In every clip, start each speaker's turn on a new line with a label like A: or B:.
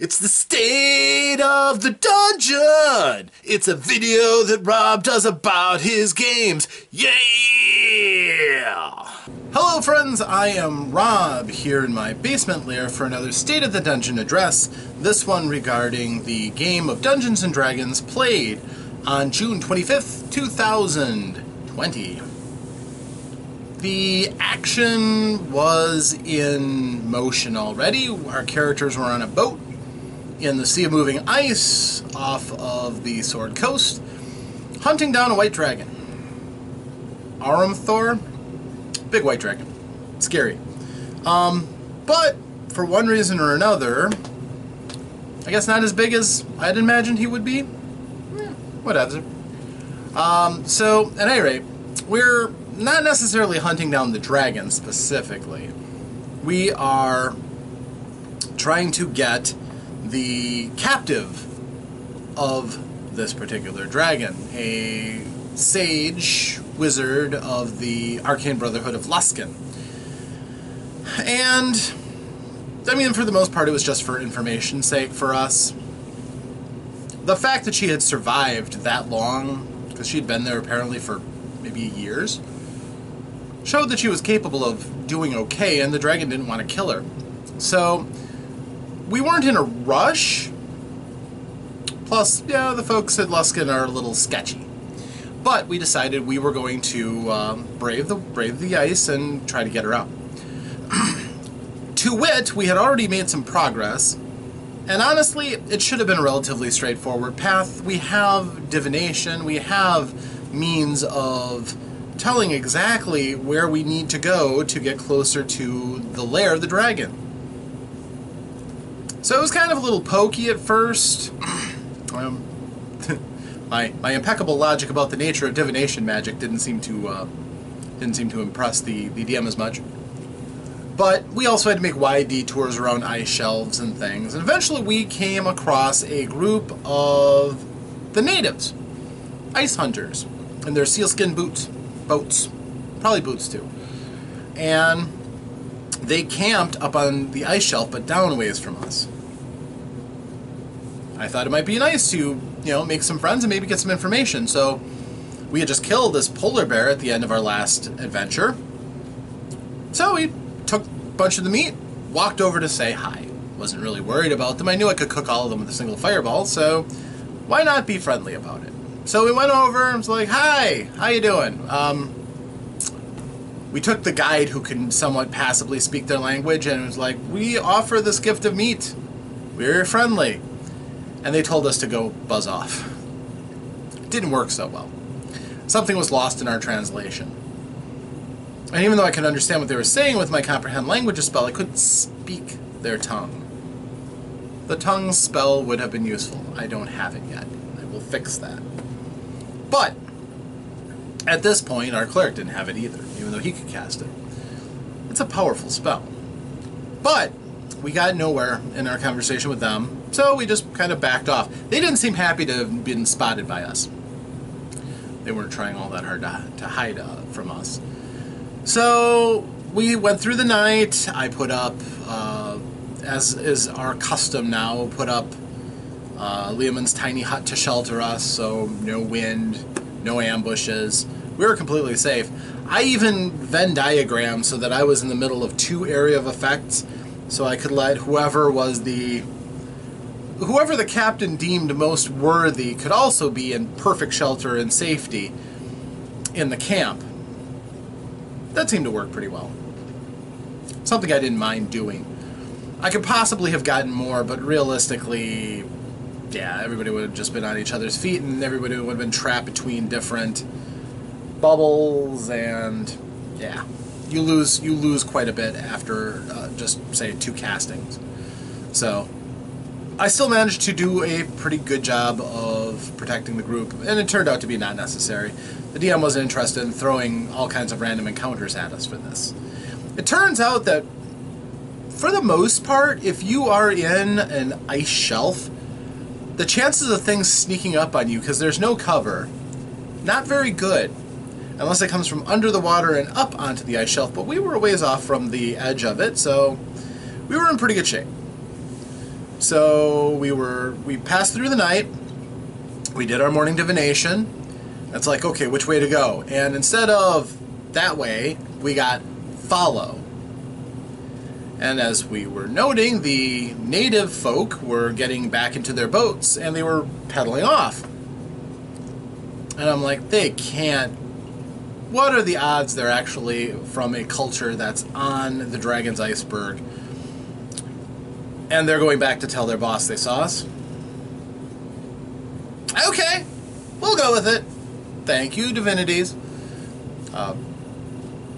A: It's the state of the dungeon. It's a video that Rob does about his games. Yeah! Hello friends, I am Rob here in my basement lair for another State of the Dungeon address, this one regarding the game of Dungeons & Dragons played on June 25th, 2020. The action was in motion already. Our characters were on a boat in the sea of moving ice off of the Sword Coast, hunting down a white dragon. Aramthor, big white dragon. Scary. But for one reason or another, I guess not as big as I'd imagined he would be. Whatever. So, at any rate, we're not necessarily hunting down the dragon specifically. We are trying to get the captive of this particular dragon, a sage wizard of the Arcane Brotherhood of Luskan. And, I mean, for the most part, it was just for information's sake for us. The fact that she had survived that long, because she'd been there apparently for maybe years, showed that she was capable of doing okay, and the dragon didn't want to kill her. So, we weren't in a rush. Plus, yeah, the folks at Luskan are a little sketchy. But we decided we were going to brave the ice and try to get her out. To wit, we had already made some progress, and honestly, it should have been a relatively straightforward path. We have divination, we have means of telling exactly where we need to go to get closer to the lair of the dragon. So it was kind of a little pokey at first. My impeccable logic about the nature of divination magic didn't seem to impress the DM as much. But we also had to make wide detours around ice shelves and things. And eventually we came across a group of the natives, ice hunters, in their sealskin boats, probably boots too. And they camped up on the ice shelf, but down a ways from us. I thought it might be nice to, make some friends and maybe get some information. So we had just killed this polar bear at the end of our last adventure. So we took a bunch of the meat, walked over to say hi. Wasn't really worried about them. I knew I could cook all of them with a single fireball, so why not be friendly about it? So we went over and was like, hi, how you doing? We took the guide who can somewhat passably speak their language and was like, we offer this gift of meat. We're friendly. And they told us to go buzz off. It didn't work so well. Something was lost in our translation. And even though I could understand what they were saying with my comprehend languages spell, I couldn't speak their tongue. The tongue spell would have been useful. I don't have it yet. I will fix that. But at this point, our cleric didn't have it either, even though he could cast it. It's a powerful spell. But we got nowhere in our conversation with them, so we just kind of backed off. They didn't seem happy to have been spotted by us. They weren't trying all that hard to hide from us. So we went through the night. I put up, as is our custom now, put up Leomund's tiny hut to shelter us, so no wind, no ambushes. We were completely safe. I even Venn diagrammed so that I was in the middle of two area of effects, so I could let whoever the captain deemed most worthy could also be in perfect shelter and safety in the camp. That seemed to work pretty well. Something I didn't mind doing. I could possibly have gotten more, but realistically, yeah, everybody would have just been on each other's feet, and everybody would have been trapped between different bubbles, and yeah, you lose quite a bit after just say 2 castings. So I still managed to do a pretty good job of protecting the group, and it turned out to be not necessary. The DM wasn't interested in throwing all kinds of random encounters at us for this. It turns out that for the most part, if you are in an ice shelf, the chances of things sneaking up on you, because there's no cover, not very good. Unless it comes from under the water and up onto the ice shelf, but we were a ways off from the edge of it, so we were in pretty good shape. So we passed through the night. We did our morning divination. It's like, okay, which way to go? And instead of that way, we got follow. And as we were noting, the native folk were getting back into their boats and they were pedaling off. And I'm like, they can't. What are the odds they're actually from a culture that's on the Dragon's Iceberg and they're going back to tell their boss they saw us? Okay, we'll go with it. Thank you, divinities.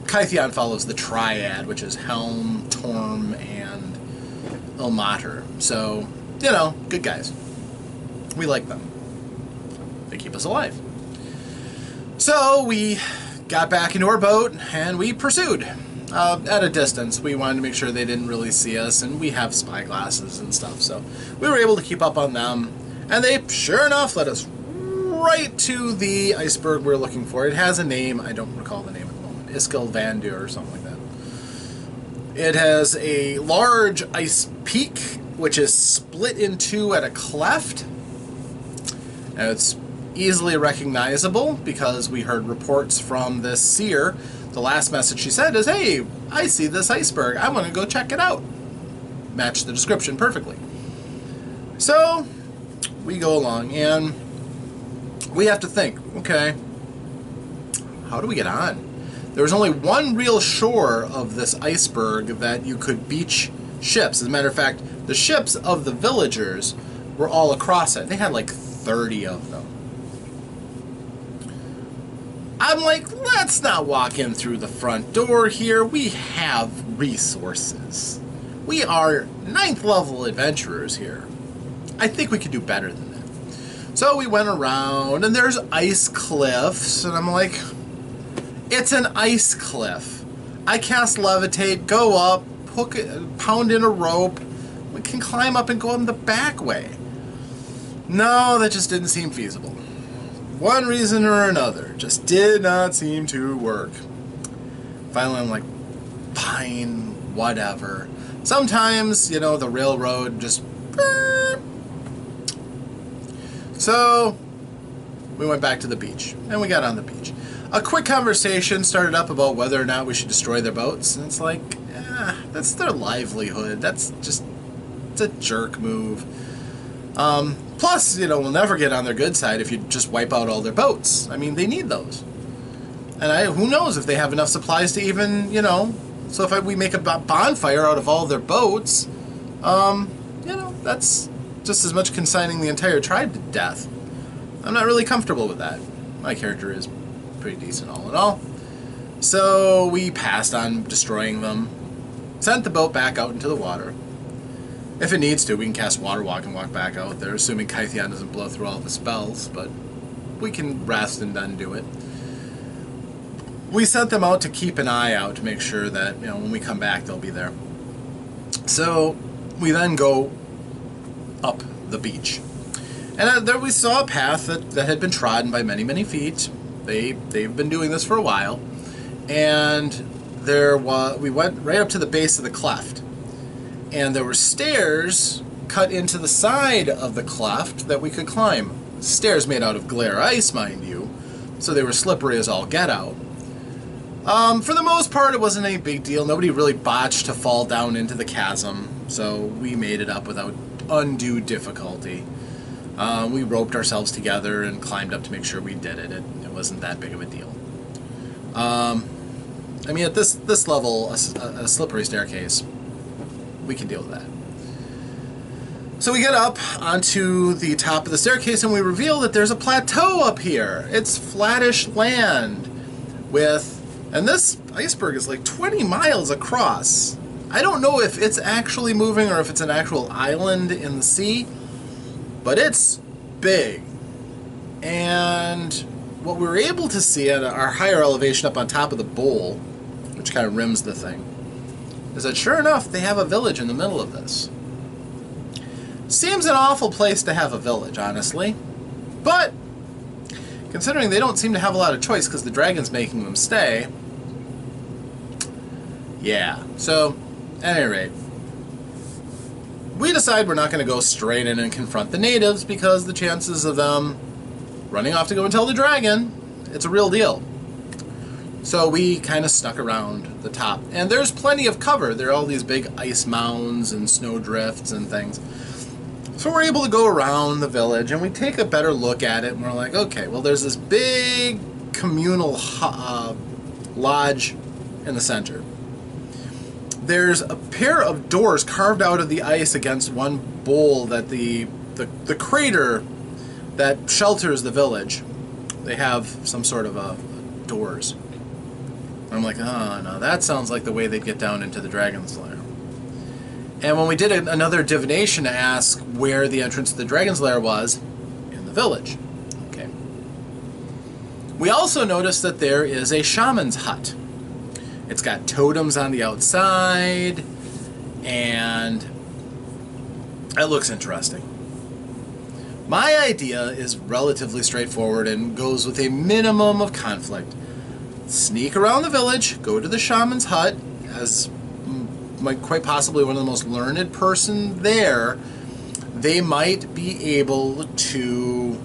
A: Kytheon follows the triad, which is Helm, Torm, and Ilmater. So, you know, good guys. We like them. They keep us alive. So we got back into our boat and we pursued at a distance. We wanted to make sure they didn't really see us, and we have spy glasses and stuff, so we were able to keep up on them. And they, sure enough, led us right to the iceberg we were looking for. It has a name. I don't recall the name at the moment. Iskil Vandur or something like that. It has a large ice peak, which is split in two at a cleft. And it's easily recognizable because we heard reports from this seer. The last message she said is, hey, I see this iceberg. I want to go check it out. Matched the description perfectly. So we go along and we have to think, okay, how do we get on? There was only one real shore of this iceberg that you could beach ships. As a matter of fact, the ships of the villagers were all across it. They had like 30 of them. I'm like, let's not walk in through the front door here. We have resources. We are 9th level adventurers here. I think we could do better than that. So we went around, and there's ice cliffs, and I'm like, it's an ice cliff. I cast levitate, go up, hook it, pound in a rope. We can climb up and go in the back way. No, that just didn't seem feasible. One reason or another, just did not seem to work. Finally, I'm like, fine, whatever. Sometimes, you know, the railroad just... So, we went back to the beach, and we got on the beach. A quick conversation started up about whether or not we should destroy their boats, and it's like, that's their livelihood. That's just, it's a jerk move. Plus, you know, we'll never get on their good side if you just wipe out all their boats. I mean, they need those. And who knows if they have enough supplies to even, you know, so if we make a bonfire out of all their boats, you know, that's just as much consigning the entire tribe to death. I'm not really comfortable with that. My character is pretty decent all in all. So we passed on destroying them, sent the boat back out into the water. If it needs to, we can cast Water Walk and walk back out there, assuming Kytheon doesn't blow through all the spells, but we can rest and then do it. We sent them out to keep an eye out to make sure that, you know, when we come back, they'll be there. So we then go up the beach. And there we saw a path that had been trodden by many, many feet. They've been doing this for a while. And we went right up to the base of the cleft. And there were stairs cut into the side of the cleft that we could climb. Stairs made out of glare ice, mind you, so they were slippery as all get out. For the most part, it wasn't any big deal. Nobody really botched to fall down into the chasm, so we made it up without undue difficulty. We roped ourselves together and climbed up to make sure we did it. It wasn't that big of a deal. I mean, at this level, a slippery staircase, we can deal with that. So we get up onto the top of the staircase and we reveal that there's a plateau up here. It's flattish land with, and this iceberg is like 20 miles across. I don't know if it's actually moving or if it's an actual island in the sea, but it's big. And what we were able to see at our higher elevation up on top of the bowl, which kind of rims the thing, is that sure enough, they have a village in the middle of this. Seems an awful place to have a village, honestly. But, considering they don't seem to have a lot of choice because the dragon's making them stay, yeah. So, at any rate, we decide we're not going to go straight in and confront the natives because the chances of them running off to go and tell the dragon, it's a real deal. So we kind of snuck around the top. And there's plenty of cover. There are all these big ice mounds and snow drifts and things. So we're able to go around the village and we take a better look at it and we're like, okay, well there's this big communal lodge in the center. There's a pair of doors carved out of the ice against one bowl that the crater that shelters the village. They have some sort of doors. And I'm like, oh no, that sounds like the way they'd get down into the Dragon's Lair. And when we did another divination to ask where the entrance to the Dragon's Lair was, in the village. Okay. We also noticed that there is a shaman's hut. It's got totems on the outside, and it looks interesting. My idea is relatively straightforward and goes with a minimum of conflict. Sneak around the village, go to the shaman's hut, as quite possibly one of the most learned person there. They might be able to,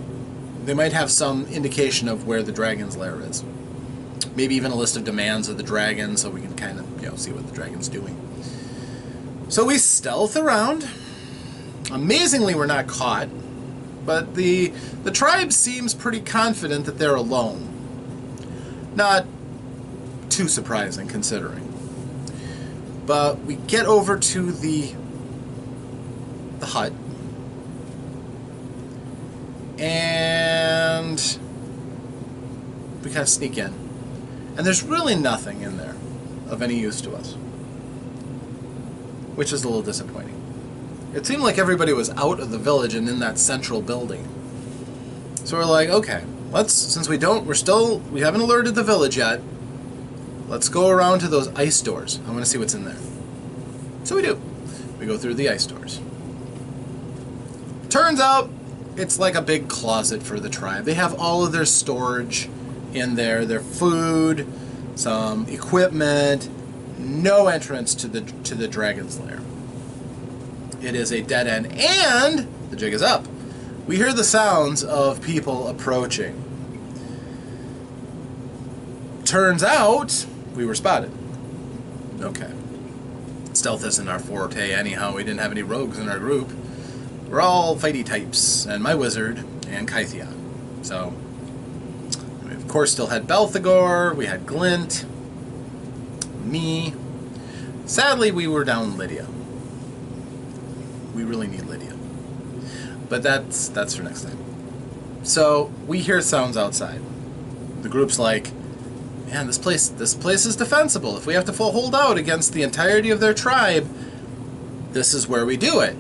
A: they might have some indication of where the dragon's lair is. Maybe even a list of demands of the dragon so we can kind of, see what the dragon's doing. So we stealth around. Amazingly, we're not caught. But the tribe seems pretty confident that they're alone. Not too surprising, considering. But we get over to the hut. And we kind of sneak in. And there's really nothing in there of any use to us. Which is a little disappointing. It seemed like everybody was out of the village and in that central building. So we're like, okay, since we haven't alerted the village yet, let's go around to those ice doors. I want to see what's in there. So we do. We go through the ice doors. Turns out, it's like a big closet for the tribe. They have all of their storage in there, their food, some equipment, no entrance to the dragon's lair. It is a dead end, and the jig is up. We hear the sounds of people approaching. Turns out, we were spotted. Okay. Stealth isn't our forte anyhow. We didn't have any rogues in our group. We're all fighty types, and my wizard, and Kytheon. So, we of course still had Belphegor, we had Glint, me. Sadly, we were down Lydia. We really need Lydia. But that's for next time. So, we hear sounds outside. The group's like, man, this place is defensible. If we have to hold out against the entirety of their tribe, this is where we do it.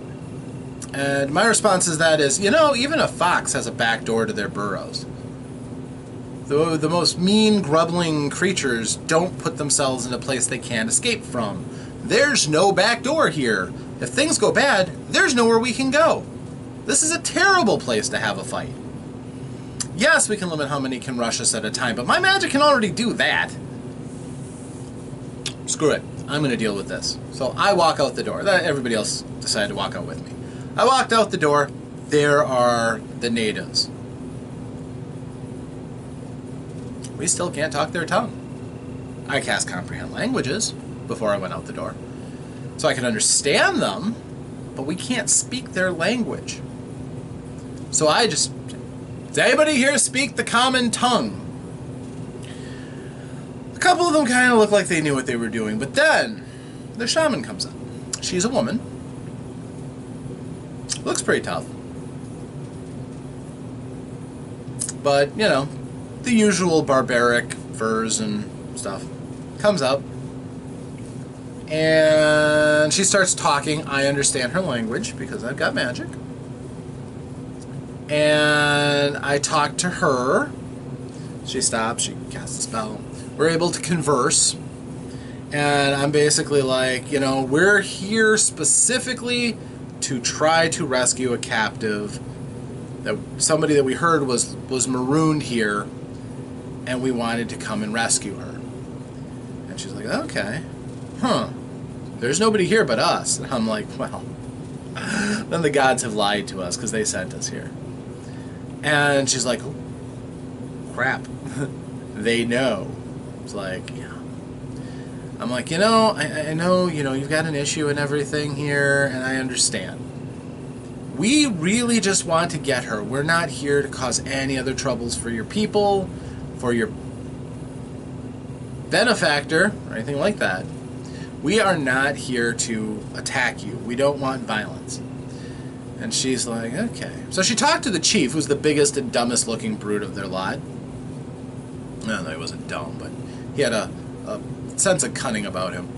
A: And my response to that is, even a fox has a back door to their burrows. The most mean, grubbling creatures don't put themselves in a place they can't escape from. There's no back door here. If things go bad, there's nowhere we can go. This is a terrible place to have a fight. Yes, we can limit how many can rush us at a time, but my magic can already do that. Screw it. I'm going to deal with this. So I walk out the door. Everybody else decided to walk out with me. I walked out the door. There are the natives. We still can't talk their tongue. I cast Comprehend Languages before I went out the door, so I can understand them, but we can't speak their language. So does anybody here speak the common tongue? A couple of them kind of look like they knew what they were doing, but then the shaman comes up. She's a woman. Looks pretty tough. But, the usual barbaric furs and stuff. Comes up. And she starts talking. I understand her language because I've got magic. And I talk to her. She stops. She casts a spell. We're able to converse. And I'm basically like, we're here specifically to try to rescue a captive. Somebody that we heard was marooned here, and we wanted to come and rescue her. And she's like, okay. Huh. There's nobody here but us. And I'm like, well, Then the gods have lied to us because they sent us here. And she's like, oh, crap. They know. It's like, yeah. I'm like, I know, you've got an issue and everything here, and I understand. We really just want to get her. We're not here to cause any other troubles for your people, for your benefactor, or anything like that. We are not here to attack you. We don't want violence. And she's like, okay. So she talked to the chief, who's the biggest and dumbest looking brute of their lot. No, he wasn't dumb, but he had a sense of cunning about him.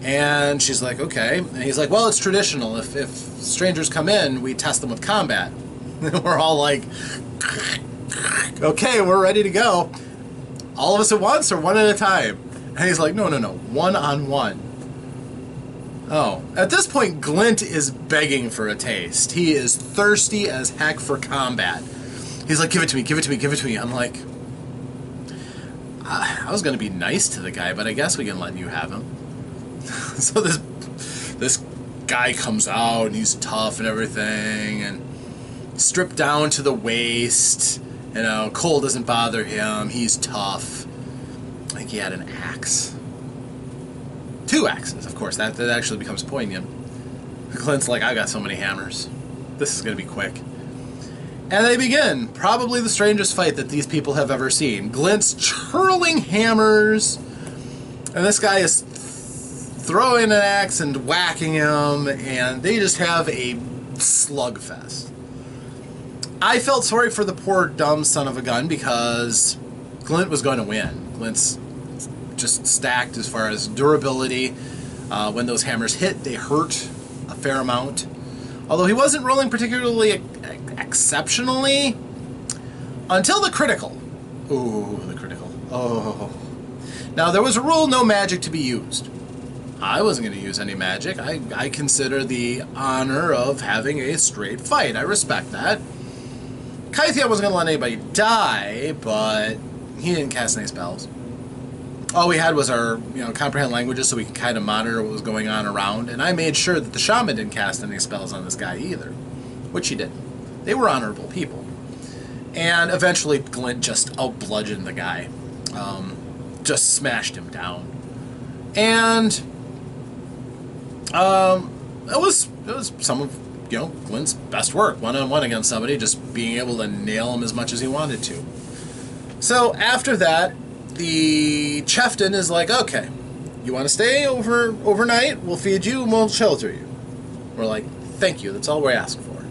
A: And she's like, okay. And he's like, well, it's traditional. If strangers come in, we test them with combat. And we're all like, okay, we're ready to go. All of us at once or one at a time? And he's like, no, one-on-one. Oh, at this point, Glint is begging for a taste. He is thirsty as heck for combat. He's like, give it to me, give it to me, give it to me. I'm like, I was going to be nice to the guy, but I guess we can let you have him. So this guy comes out, and he's tough and everything, and stripped down to the waist. Cold doesn't bother him. He's tough. I think he had an axe. 2 axes, of course. That actually becomes poignant. Glint's like, I've got so many hammers. This is going to be quick. And they begin. Probably the strangest fight that these people have ever seen. Glint's churling hammers, and this guy is throwing an axe and whacking him, and they just have a slugfest. I felt sorry for the poor dumb son of a gun because Glint was going to win. Glint's just stacked as far as durability. When those hammers hit, they hurt a fair amount. Although he wasn't rolling particularly exceptionally until the critical. Ooh, the critical. Oh. Now, there was a rule, no magic to be used. I wasn't going to use any magic. I consider the honor of having a straight fight. I respect that. Kythia wasn't going to let anybody die, but he didn't cast any spells. All we had was our, comprehend languages so we could kind of monitor what was going on around, and I made sure that the shaman didn't cast any spells on this guy either, which he didn't. They were honorable people. And eventually Glint just out-bludgeoned the guy. Just smashed him down. And it was some of Glint's best work, one-on-one against somebody, just being able to nail him as much as he wanted to. So after that, the chieftain is like, okay, you want to stay overnight? We'll feed you and we'll shelter you. We're like, thank you, that's all we ask for.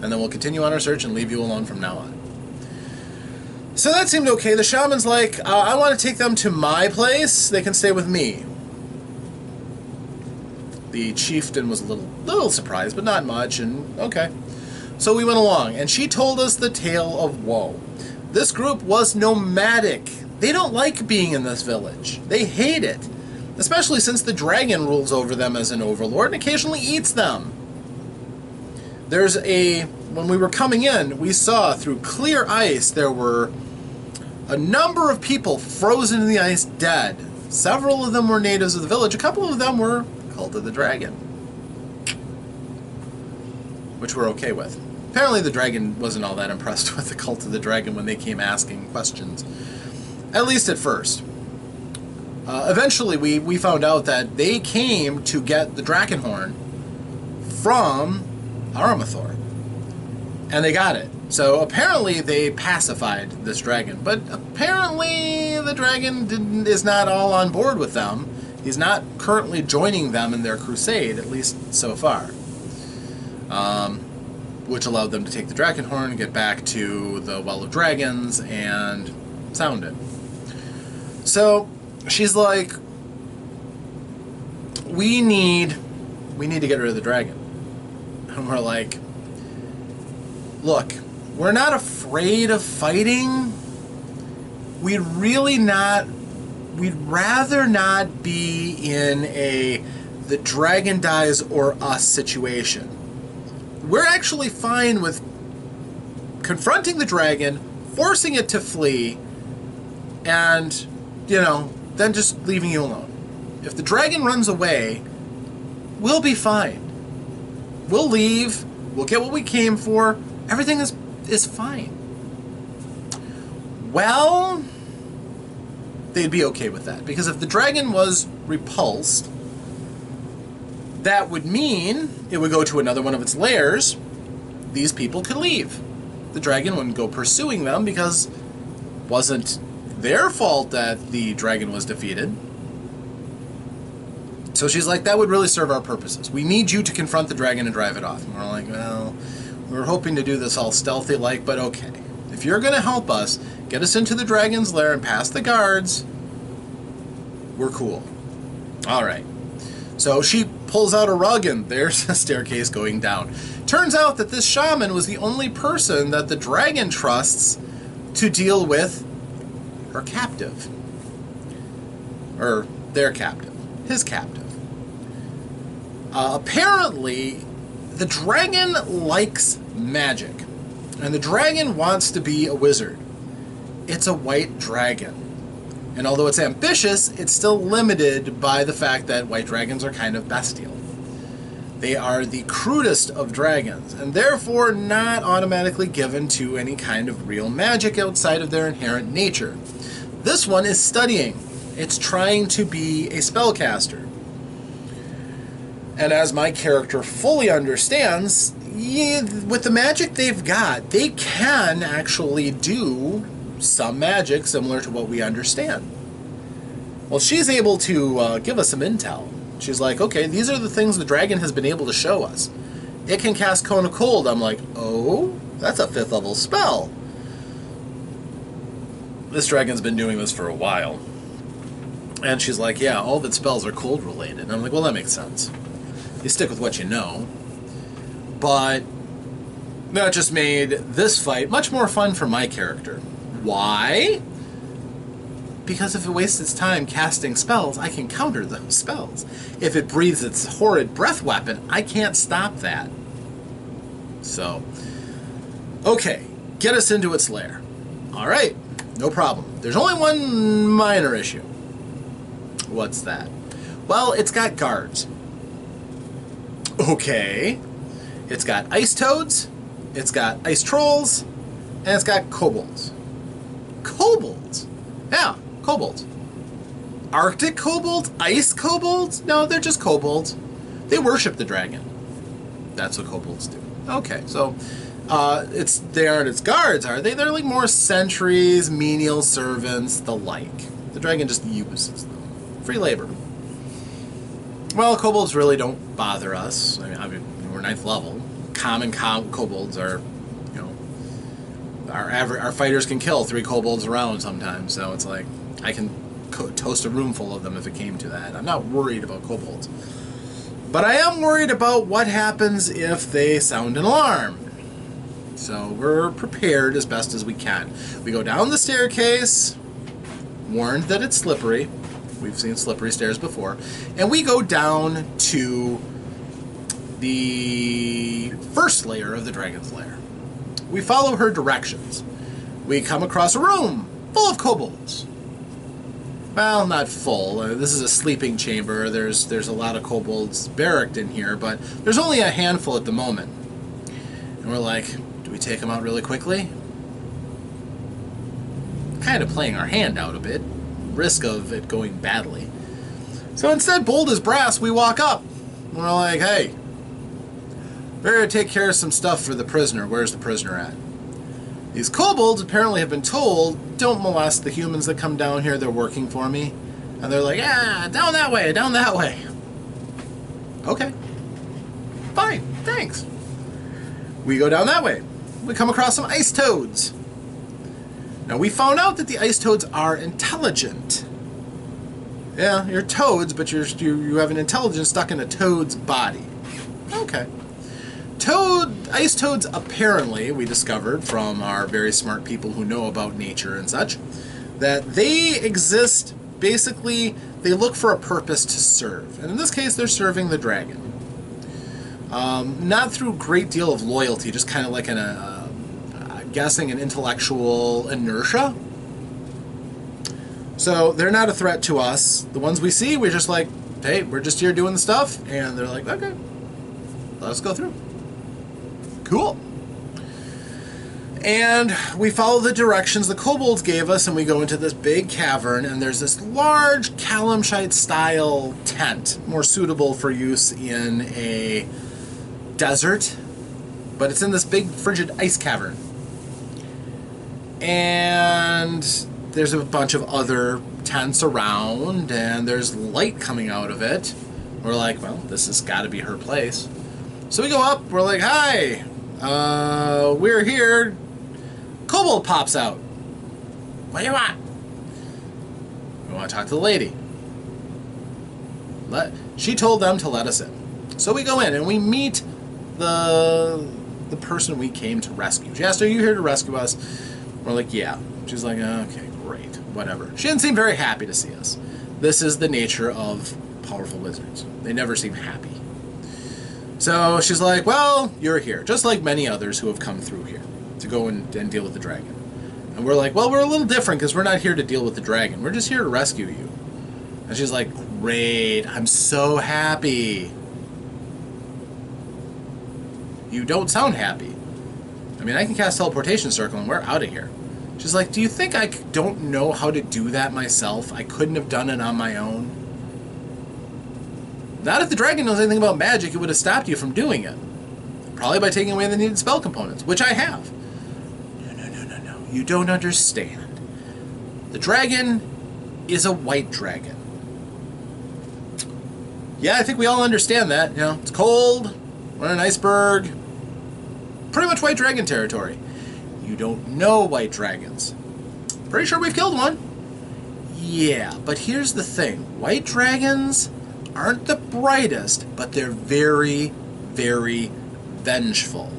A: And then we'll continue on our search and leave you alone from now on. So that seemed okay. The shaman's like, I want to take them to my place. They can stay with me. The chieftain was a little surprised, but not much, and okay. So we went along, and she told us the tale of woe. This group was nomadic. They don't like being in this village. They hate it, especially since the dragon rules over them as an overlord and occasionally eats them. When we were coming in, we saw through clear ice there were a number of people frozen in the ice dead. Several of them were natives of the village. A couple of them were Cult of the Dragon, which we're okay with. Apparently the dragon wasn't all that impressed with the Cult of the Dragon when they came asking questions. At least at first. Eventually we found out that they came to get the Drakenhorn from Aramathor. And they got it. So apparently they pacified this dragon. But apparently the dragon is not all on board with them. He's not currently joining them in their crusade, at least so far. Which allowed them to take the Drakenhorn, get back to the Well of Dragons, and sound it. So she's like, we need to get rid of the dragon. And we're like, look, we're not afraid of fighting. We'd rather not be in the dragon dies or us situation. We're actually fine with confronting the dragon, forcing it to flee, and, then just leaving you alone. If the dragon runs away, we'll be fine. We'll leave. We'll get what we came for. Everything is fine. Well, they'd be okay with that. Because if the dragon was repulsed, that would mean it would go to another one of its lairs. These people could leave. The dragon wouldn't go pursuing them because it wasn't their fault that the dragon was defeated. So she's like, that would really serve our purposes. We need you to confront the dragon and drive it off. And we're like, well, we were hoping to do this all stealthy-like, but okay. If you're going to help us, get us into the dragon's lair and past the guards, we're cool. All right. So she pulls out a rug, and there's a staircase going down. Turns out that this shaman was the only person that the dragon trusts to deal with her captive. Or their captive. His captive. Apparently, the dragon likes magic. And the dragon wants to be a wizard. It's a white dragon. And although it's ambitious, it's still limited by the fact that white dragons are kind of bestial. They are the crudest of dragons, and therefore not automatically given to any kind of real magic outside of their inherent nature. This one is studying. It's trying to be a spellcaster. And as my character fully understands, with the magic they've got, they can actually do some magic similar to what we understand. Well, she's able to give us some intel. She's like, okay, these are the things the dragon has been able to show us. It can cast Cone of Cold. I'm like, oh, that's a 5th level spell. This dragon's been doing this for a while. And she's like, yeah, all of its spells are cold related. And I'm like, well, that makes sense. You stick with what you know. But that just made this fight much more fun for my character. Why? Because if it wastes its time casting spells, I can counter those spells. If it breathes its horrid breath weapon, I can't stop that. So, okay, get us into its lair. Alright, no problem. There's only one minor issue. What's that? Well, it's got guards. Okay. It's got ice toads, it's got ice trolls, and it's got kobolds. Kobolds? Yeah, kobolds. Arctic kobolds? Ice kobolds? No, they're just kobolds. They worship the dragon. That's what kobolds do. Okay, so they aren't its guards, are they? They're like more sentries, menial servants, the like. The dragon just uses them. Free labor. Well, kobolds really don't bother us. I mean we're 9th level. Common kobolds are, you know, our fighters can kill 3 kobolds around sometimes. So it's like I can toast a room full of them if it came to that. I'm not worried about kobolds, but I am worried about what happens if they sound an alarm. So we're prepared as best as we can. We go down the staircase, warned that it's slippery. We've seen slippery stairs before. And we go down to the first layer of the dragon's lair. We follow her directions. We come across a room full of kobolds. Well, not full. This is a sleeping chamber. There's a lot of kobolds barracked in here, but there's only a handful at the moment. And we're like, do we take them out really quickly? Kind of playing our hand out a bit. Risk of it going badly. So instead, bold as brass, we walk up. And we're like, hey, better take care of some stuff for the prisoner. Where's the prisoner at? These kobolds apparently have been told, don't molest the humans that come down here, they're working for me. And they're like, ah, down that way, down that way. Okay. Fine, thanks. We go down that way. We come across some ice toads. Now, we found out that the ice toads are intelligent. Yeah, you're toads, but you have an intelligence stuck in a toad's body. Okay. Ice toads, apparently, we discovered from our very smart people who know about nature and such, that they exist, basically, they look for a purpose to serve. And in this case, they're serving the dragon. Not through a great deal of loyalty, just kind of like guessing an intellectual inertia. So they're not a threat to us. The ones we see, we're just like, hey, we're just here doing the stuff, and they're like, okay, let us go through. Cool. And we follow the directions the kobolds gave us, and we go into this big cavern, and there's this large Kalimshite-style tent, more suitable for use in a desert, but it's in this big frigid ice cavern. And there's a bunch of other tents around, and there's light coming out of it. We're like, well, this has got to be her place. So we go up, we're like, hi, we're here. Kobold pops out. What do you want? We want to talk to the lady. She told them to let us in. So we go in and we meet the person we came to rescue. She asked, are you here to rescue us? We're like, yeah. She's like, okay, great, whatever. She didn't seem very happy to see us. This is the nature of powerful wizards. They never seem happy. So she's like, well, you're here, just like many others who have come through here to go and deal with the dragon. And we're like, well, we're a little different because we're not here to deal with the dragon. We're just here to rescue you. And she's like, great, I'm so happy. You don't sound happy. I mean, I can cast teleportation circle and we're out of here. She's like, do you think I don't know how to do that myself? I couldn't have done it on my own? Not if the dragon knows anything about magic, it would have stopped you from doing it. Probably by taking away the needed spell components, which I have. No. You don't understand. The dragon is a white dragon. Yeah, I think we all understand that. You know, it's cold, we're in an iceberg. Pretty much white dragon territory. You don't know white dragons. Pretty sure we've killed one. Yeah, but here's the thing. White dragons aren't the brightest, but they're very, very vengeful.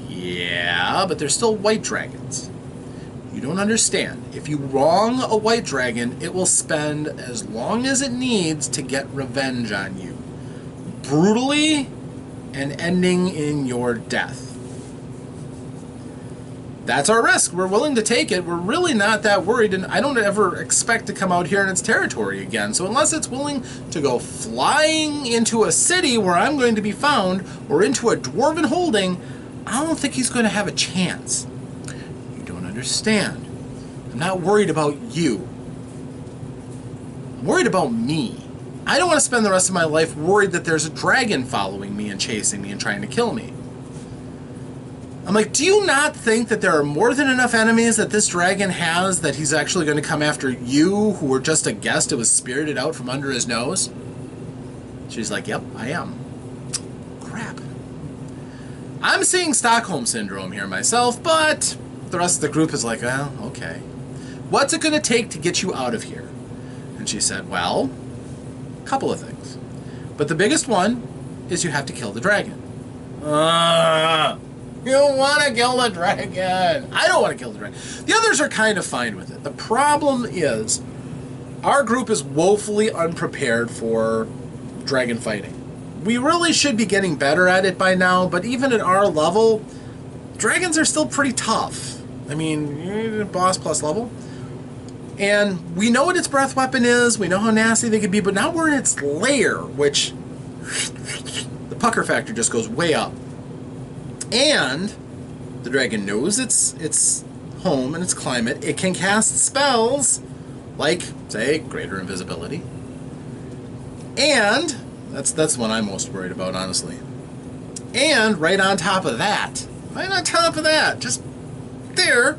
A: Yeah, but they're still white dragons. You don't understand. If you wrong a white dragon, it will spend as long as it needs to get revenge on you. Brutally, and ending in your death. That's our risk. We're willing to take it. We're really not that worried, and I don't ever expect to come out here in its territory again. So unless it's willing to go flying into a city where I'm going to be found, or into a dwarven holding, I don't think he's going to have a chance. You don't understand. I'm not worried about you. I'm worried about me. I don't want to spend the rest of my life worried that there's a dragon following me and chasing me and trying to kill me. I'm like, do you not think that there are more than enough enemies that this dragon has that he's actually going to come after you, who were just a guest who was spirited out from under his nose? She's like, yep, I am. Crap. I'm seeing Stockholm Syndrome here myself, but the rest of the group is like, well, okay. What's it going to take to get you out of here? And she said, well, a couple of things. But the biggest one is you have to kill the dragon. You want to kill the dragon. I don't want to kill the dragon. The others are kind of fine with it. The problem is, our group is woefully unprepared for dragon fighting. We really should be getting better at it by now, but even at our level, dragons are still pretty tough. I mean, boss plus level. And we know what its breath weapon is, we know how nasty they can be, but now we're in its lair, which the pucker factor just goes way up. And the dragon knows its home and its climate. It can cast spells like, say, greater invisibility. And that's what I'm most worried about, honestly. And right on top of that, just there,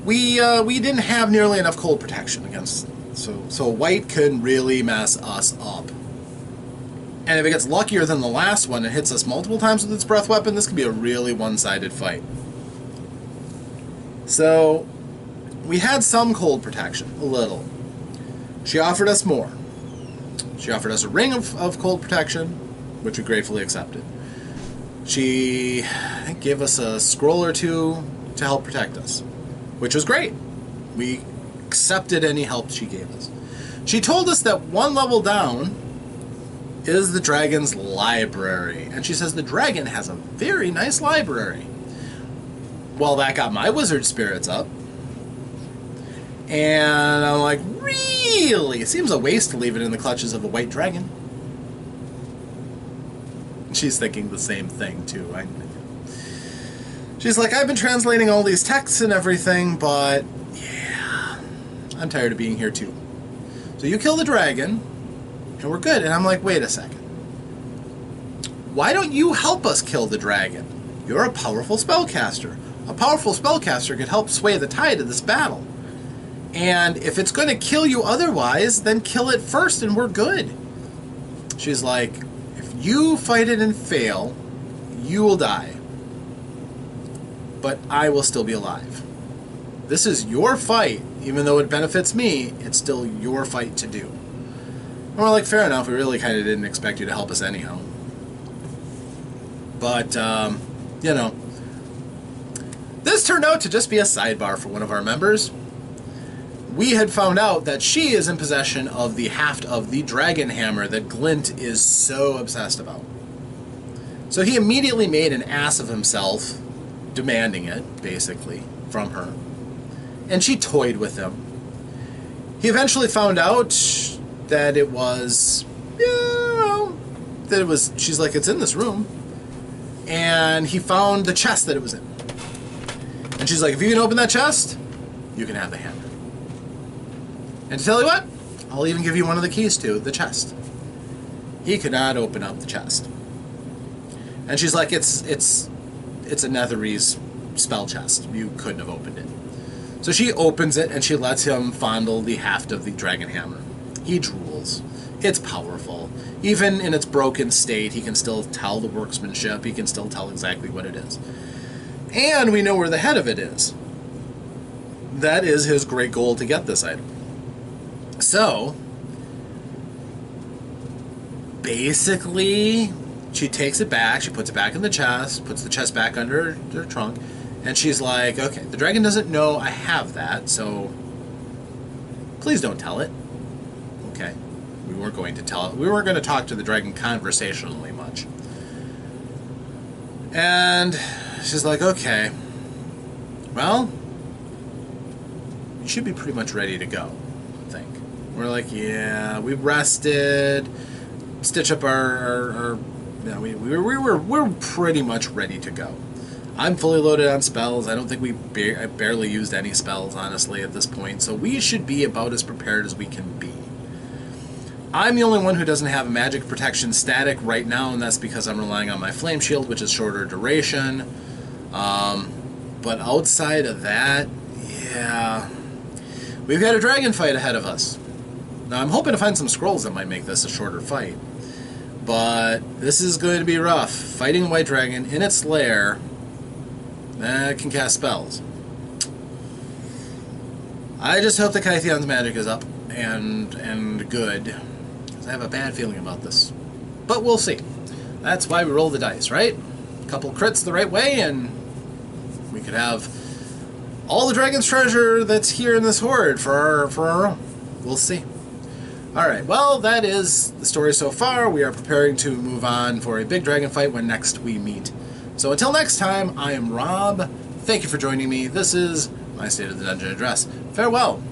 A: we didn't have nearly enough cold protection against, so white can really mess us up. And if it gets luckier than the last one and hits us multiple times with its breath weapon, this could be a really one-sided fight. So, we had some cold protection, a little. She offered us more. She offered us a ring of cold protection, which we gratefully accepted. She gave us a scroll or two to help protect us, which was great. We accepted any help she gave us. She told us that one level down is the dragon's library. And she says the dragon has a very nice library. Well, that got my wizard spirits up. And I'm like, really? It seems a waste to leave it in the clutches of a white dragon. She's thinking the same thing, too. She's like, I've been translating all these texts and everything, but yeah, I'm tired of being here, too. So you kill the dragon, and we're good. And I'm like, wait a second. Why don't you help us kill the dragon? You're a powerful spellcaster. A powerful spellcaster could help sway the tide of this battle. And if it's going to kill you otherwise, then kill it first and we're good. She's like, if you fight it and fail, you will die. But I will still be alive. This is your fight. Even though it benefits me, it's still your fight to do. And we're like, fair enough, we really kind of didn't expect you to help us anyhow. But, you know, this turned out to just be a sidebar for one of our members. We had found out that she is in possession of the haft of the dragon hammer that Glint is so obsessed about. So he immediately made an ass of himself, demanding it, basically, from her. And she toyed with him. He eventually found out that it was, she's like, it's in this room. And he found the chest that it was in. And she's like, if you can open that chest, you can have the hammer. And to tell you what, I'll even give you one of the keys to the chest. He could not open up the chest. And she's like, it's a Netherese spell chest. You couldn't have opened it. So she opens it and she lets him fondle the haft of the dragon hammer. He drools. It's powerful. Even in its broken state, he can still tell the workmanship. He can still tell exactly what it is. And we know where the head of it is. That is his great goal to get this item. So, basically, she takes it back, she puts it back in the chest, puts the chest back under her trunk, and she's like, okay, the dragon doesn't know I have that, so please don't tell it. Okay. We weren't going to tell it. We weren't going to talk to the dragon conversationally much. And she's like, okay, well, you should be pretty much ready to go, I think. We're like, yeah, we rested, stitch up our we're pretty much ready to go. I'm fully loaded on spells. I don't think I barely used any spells, honestly, at this point, so we should be about as prepared as we can be. I'm the only one who doesn't have a magic protection static right now, and that's because I'm relying on my flame shield, which is shorter duration. But outside of that, yeah, we've got a dragon fight ahead of us. Now, I'm hoping to find some scrolls that might make this a shorter fight. But this is going to be rough. Fighting a white dragon in its lair that can cast spells. I just hope the Kythion's magic is up and good. I have a bad feeling about this. But we'll see. That's why we roll the dice, right? A couple crits the right way, and we could have all the dragon's treasure that's here in this hoard for our own. We'll see. Alright, well, that is the story so far. We are preparing to move on for a big dragon fight when next we meet. So until next time, I am Rob. Thank you for joining me. This is my State of the Dungeon address. Farewell.